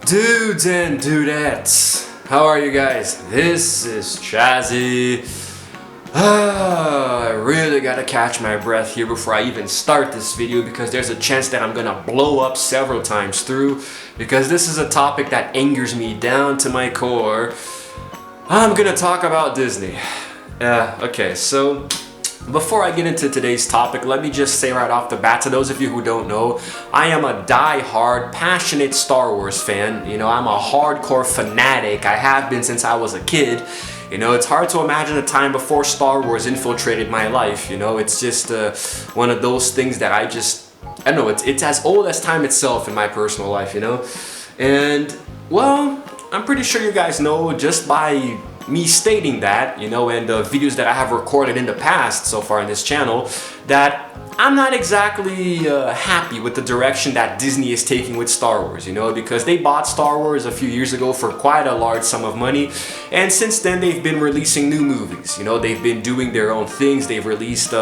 Dudes and dudettes, how are you guys? This is Chazzy. I really gotta catch my breath here before I even start this video, because there's a chance that I'm gonna blow up several times through, because this is a topic that angers me down to my core. I'm gonna talk about Disney. Okay, so before I get into today's topic, let me just say right off the bat, to those of you who don't know, I am a die-hard, passionate Star Wars fan. You know, I'm a hardcore fanatic. I have been since I was a kid. You know, it's hard to imagine a time before Star Wars infiltrated my life. You know, it's just one of those things that I don't know, it's as old as time itself in my personal life, you know? And, well, I'm pretty sure you guys know just by me stating that, you know, and the videos that I have recorded in the past so far in this channel, that I'm not exactly happy with the direction that Disney is taking with Star Wars, you know, because they bought Star Wars a few years ago for quite a large sum of money, and since then they've been releasing new movies. You know, they've been doing their own things. They've released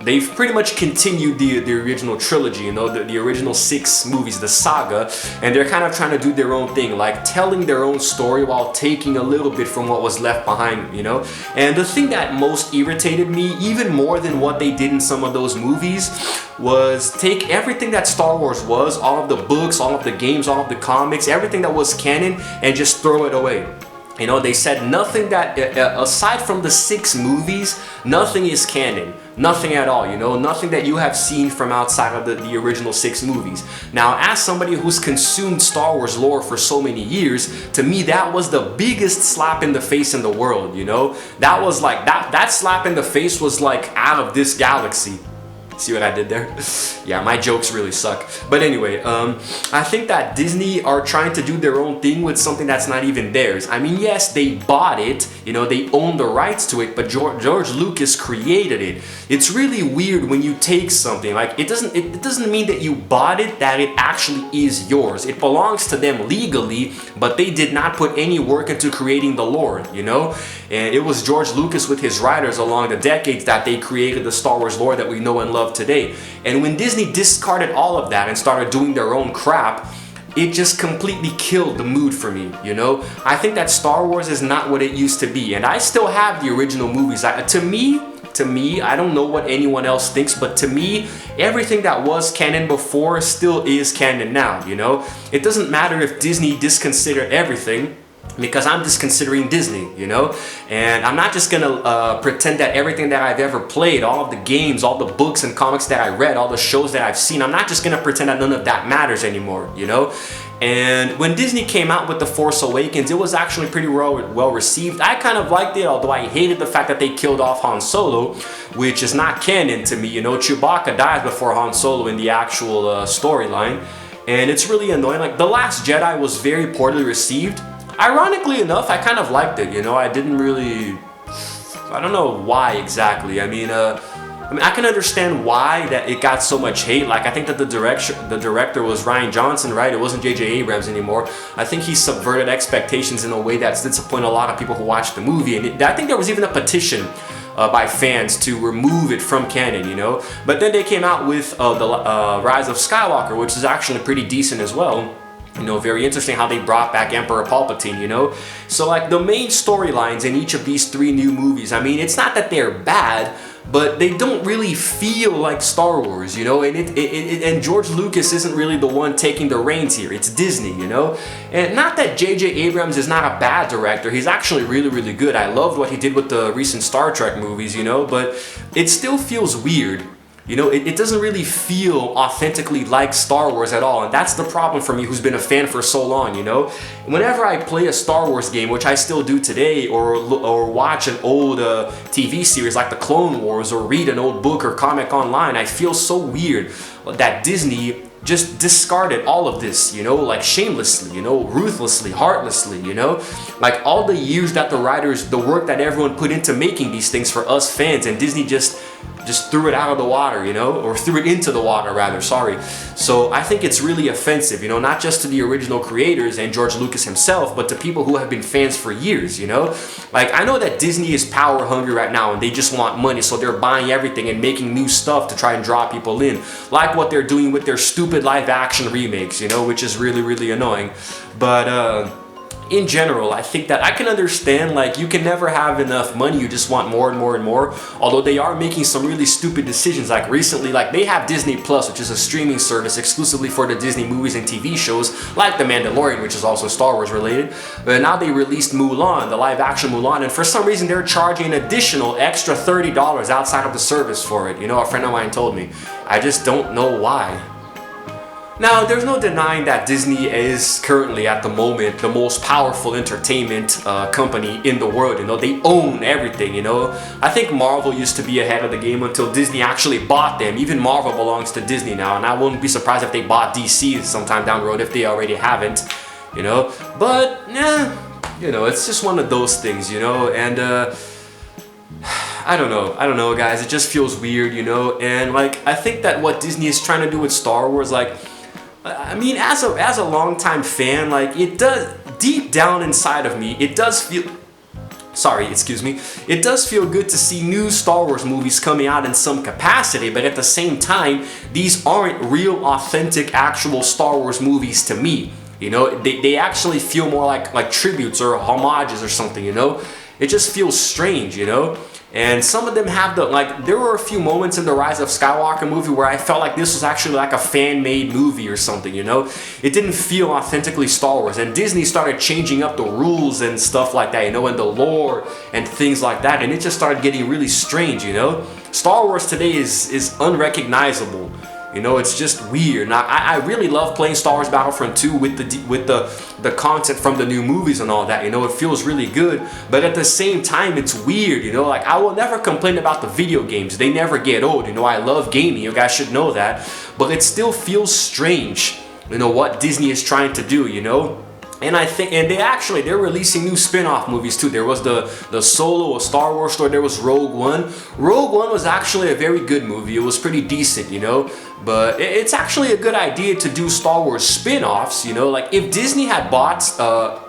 they've pretty much continued the original trilogy, you know, the original 6 movies, the saga, and they're kind of trying to do their own thing, like telling their own story while taking a little bit from what was left behind, you know? And the thing that most irritated me, even more than what they did in some of those movies, was take everything that Star Wars was, all of the books, all of the games, all of the comics, everything that was canon, and just throw it away. You know, they said nothing that, aside from the 6 movies, nothing is canon. Nothing at all, you know, nothing that you have seen from outside of the original 6 movies. Now, as somebody who's consumed Star Wars lore for so many years, to me that was the biggest slap in the face in the world, you know? That was like, that slap in the face was like out of this galaxy. See what I did there? Yeah, my jokes really suck. But anyway, I think that Disney are trying to do their own thing with something that's not even theirs. I mean, yes, they bought it, you know, they own the rights to it, but George Lucas created it. It's really weird when you take something, like, it doesn't mean that you bought it, that it actually is yours. It belongs to them legally, but they did not put any work into creating the lore, you know? And it was George Lucas with his writers along the decades that they created the Star Wars lore that we know and love today. And when Disney discarded all of that and started doing their own crap, it just completely killed the mood for me, you know? I think that Star Wars is not what it used to be, and I still have the original movies. To me, I don't know what anyone else thinks, but to me, everything that was canon before still is canon now, you know? It doesn't matter if Disney disconsidered everything, because I'm just considering Disney, you know? And I'm not just gonna pretend that everything that I've ever played, all of the games, all the books and comics that I read, all the shows that I've seen, I'm not just gonna pretend that none of that matters anymore, you know? And when Disney came out with The Force Awakens, it was actually pretty well received. I kind of liked it, although I hated the fact that they killed off Han Solo, which is not canon to me, you know? Chewbacca dies before Han Solo in the actual storyline, and it's really annoying. Like, The Last Jedi was very poorly received. Ironically enough, I kind of liked it, you know, I didn't really, I don't know why exactly. I mean, I can understand why that it got so much hate. Like, I think that the director was Rian Johnson, right? It wasn't J.J. Abrams anymore. I think he subverted expectations in a way that's disappointed a lot of people who watched the movie. And I think there was even a petition by fans to remove it from canon, you know? But then they came out with the Rise of Skywalker, which is actually pretty decent as well. You know, very interesting how they brought back Emperor Palpatine, you know? So, like, the main storylines in each of these 3 new movies, I mean, it's not that they're bad, but they don't really feel like Star Wars, you know? And George Lucas isn't really the one taking the reins here. It's Disney, you know? And not that J.J. Abrams is not a bad director. He's actually really, really good. I loved what he did with the recent Star Trek movies, you know? But it still feels weird. You know, it doesn't really feel authentically like Star Wars at all, and that's the problem for me, who's been a fan for so long, you know? Whenever I play a Star Wars game, which I still do today, or watch an old TV series like the Clone Wars, or read an old book or comic online, I feel so weird that Disney just discarded all of this, you know, like shamelessly, you know, ruthlessly, heartlessly, you know? Like, all the years that the writers, the work that everyone put into making these things for us fans, and Disney just just threw it out of the water, you know, or threw it into the water rather, sorry. So I think it's really offensive, you know, not just to the original creators and George Lucas himself, but to people who have been fans for years, you know. Like, I know that Disney is power hungry right now and they just want money, so they're buying everything and making new stuff to try and draw people in, like what they're doing with their stupid live action remakes, you know, which is really, really annoying. But in general, I think that I can understand, like, you can never have enough money, you just want more and more and more, although they are making some really stupid decisions. Like recently, like, they have Disney Plus, which is a streaming service exclusively for the Disney movies and TV shows, like The Mandalorian, which is also Star Wars related. But now they released Mulan, the live action Mulan, and for some reason they're charging an additional extra $30 outside of the service for it. You know, a friend of mine told me. I just don't know why. Now, there's no denying that Disney is currently, at the moment, the most powerful entertainment company in the world. You know, they own everything, you know. I think Marvel used to be ahead of the game until Disney actually bought them. Even Marvel belongs to Disney now, and I wouldn't be surprised if they bought DC sometime down the road if they already haven't, you know. But, yeah, you know, it's just one of those things, you know, and I don't know, guys. It just feels weird, you know, and, like, I think that what Disney is trying to do with Star Wars, like, I mean, as a longtime fan, like, it does, deep down inside of me, it does feel, it does feel good to see new Star Wars movies coming out in some capacity, but at the same time, these aren't real, authentic, actual Star Wars movies to me. You know, they actually feel more like tributes or homages or something, you know? It just feels strange, you know? And some of them have the, like, there were a few moments in the Rise of Skywalker movie where I felt like this was actually like a fan-made movie or something, you know? It didn't feel authentically Star Wars, and Disney started changing up the rules and stuff like that, you know, and the lore and things like that, and it just started getting really strange, you know? Star Wars today is unrecognizable. You know, it's just weird. Now, I really love playing Star Wars Battlefront 2 with the content from the new movies and all that. You know, it feels really good, but at the same time, it's weird. You know, like, I will never complain about the video games. They never get old. You know, I love gaming. You guys should know that. But it still feels strange, you know, what Disney is trying to do, you know? And I think, and they're releasing new spin-off movies too. There was the Solo, a Star Wars story. There was Rogue One. Rogue One was actually a very good movie. It was pretty decent, you know. But it's actually a good idea to do Star Wars spin-offs, you know. Like, if Disney had bought Star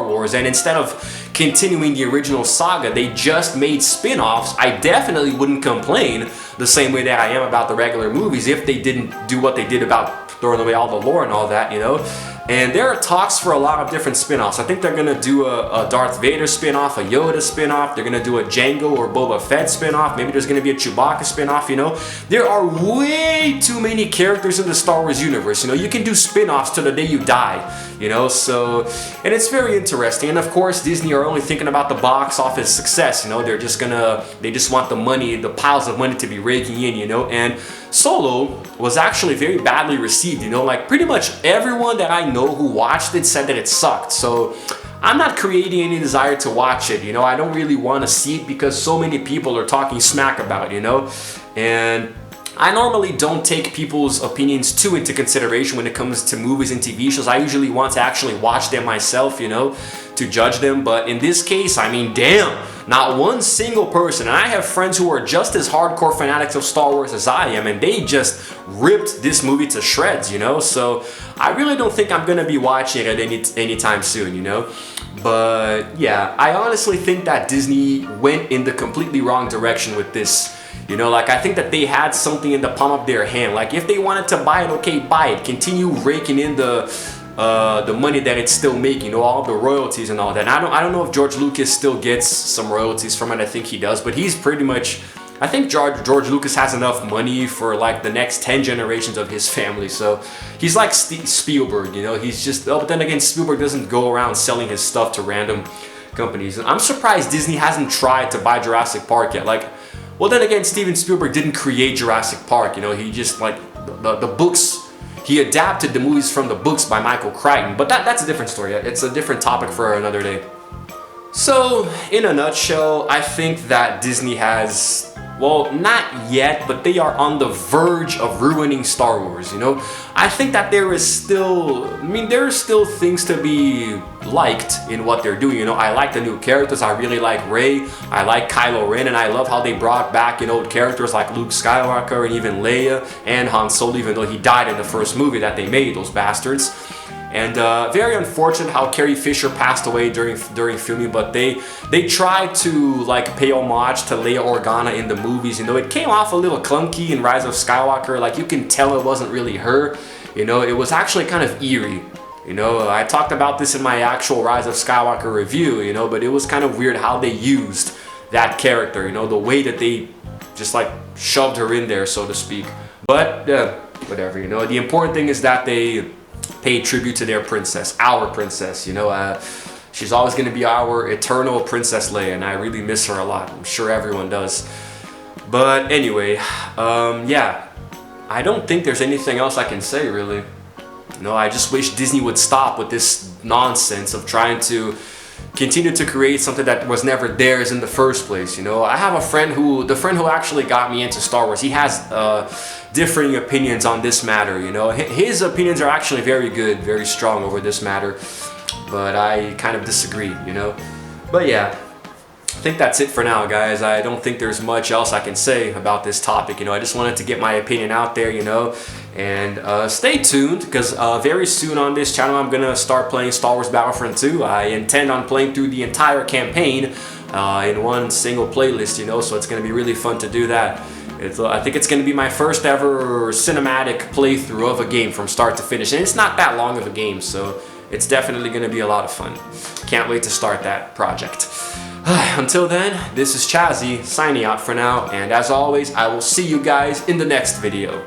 Wars, and instead of continuing the original saga, they just made spin-offs, I definitely wouldn't complain the same way that I am about the regular movies if they didn't do what they did about throwing away all the lore and all that, you know. And there are talks for a lot of different spin-offs. I think they're gonna do a Darth Vader spin-off, a Yoda spin-off, they're gonna do a Jango or Boba Fett spin-off, maybe there's gonna be a Chewbacca spin-off, you know. There are way too many characters in the Star Wars universe, you know. You can do spin-offs till the day you die, you know, so, and it's very interesting. And of course, Disney are only thinking about the box office success, you know. They just want the money, the piles of money to be raking in, you know. And Solo was actually very badly received, you know, like, pretty much everyone that I know who watched it said that it sucked. So I'm not creating any desire to watch it, you know. I don't really want to see it because so many people are talking smack about it, you know. And I normally don't take people's opinions too into consideration when it comes to movies and TV shows. I usually want to actually watch them myself, you know, to judge them. But in this case, I mean, damn, not one single person, and I have friends who are just as hardcore fanatics of Star Wars as I am, and they just ripped this movie to shreds, you know. So I really don't think I'm gonna be watching it anytime soon, you know. But yeah, I honestly think that Disney went in the completely wrong direction with this. You know, like, I think that they had something in the palm of their hand. Like, if they wanted to buy it, okay, buy it. Continue raking in the money that it's still making, you know, all the royalties and all that. And I don't know if George Lucas still gets some royalties from it. I think he does, but he's pretty much, I think George Lucas has enough money for, like, the next 10 generations of his family. So he's like Spielberg, you know. He's just, oh, but then again, Spielberg doesn't go around selling his stuff to random companies. And I'm surprised Disney hasn't tried to buy Jurassic Park yet. Like, well, then again, Steven Spielberg didn't create Jurassic Park, you know. He just, like, the books, he adapted the movies from the books by Michael Crichton, but that's a different story. It's a different topic for another day. So, in a nutshell, I think that Disney has well, not yet, but they are on the verge of ruining Star Wars, you know? I think that there is still, there are still things to be liked in what they're doing, you know? I like the new characters, I really like Rey, I like Kylo Ren, and I love how they brought back, you know, characters like Luke Skywalker and even Leia and Han Solo, even though he died in the first movie that they made, those bastards. And very unfortunate how Carrie Fisher passed away during filming, but they tried to like pay homage to Leia Organa in the movies. You know, it came off a little clunky in Rise of Skywalker. Like, you can tell it wasn't really her. You know, it was actually kind of eerie. You know, I talked about this in my actual Rise of Skywalker review. You know, but it was kind of weird how they used that character. You know, the way that they just like shoved her in there, so to speak. But whatever. You know, the important thing is that they pay tribute to their princess, our princess, you know. She's always going to be our eternal Princess Leia, and I really miss her a lot. I'm sure everyone does. But anyway, yeah, I don't think there's anything else I can say, really. You know, I just wish Disney would stop with this nonsense of trying to continue to create something that was never theirs in the first place. You know, I have a friend the friend who actually got me into Star Wars, he has differing opinions on this matter. You know, his opinions are actually very good, very strong over this matter, but I kind of disagree, you know. But yeah, I think that's it for now, guys. I don't think there's much else I can say about this topic. You know, I just wanted to get my opinion out there, you know. And stay tuned, because very soon on this channel I'm gonna start playing Star Wars Battlefront 2. I intend on playing through the entire campaign in one single playlist, you know, so it's gonna be really fun to do that. I think it's gonna be my first ever cinematic playthrough of a game from start to finish, and it's not that long of a game, so it's definitely gonna be a lot of fun. Can't wait to start that project. Until then, this is Chazzy signing out for now, and as always, I will see you guys in the next video.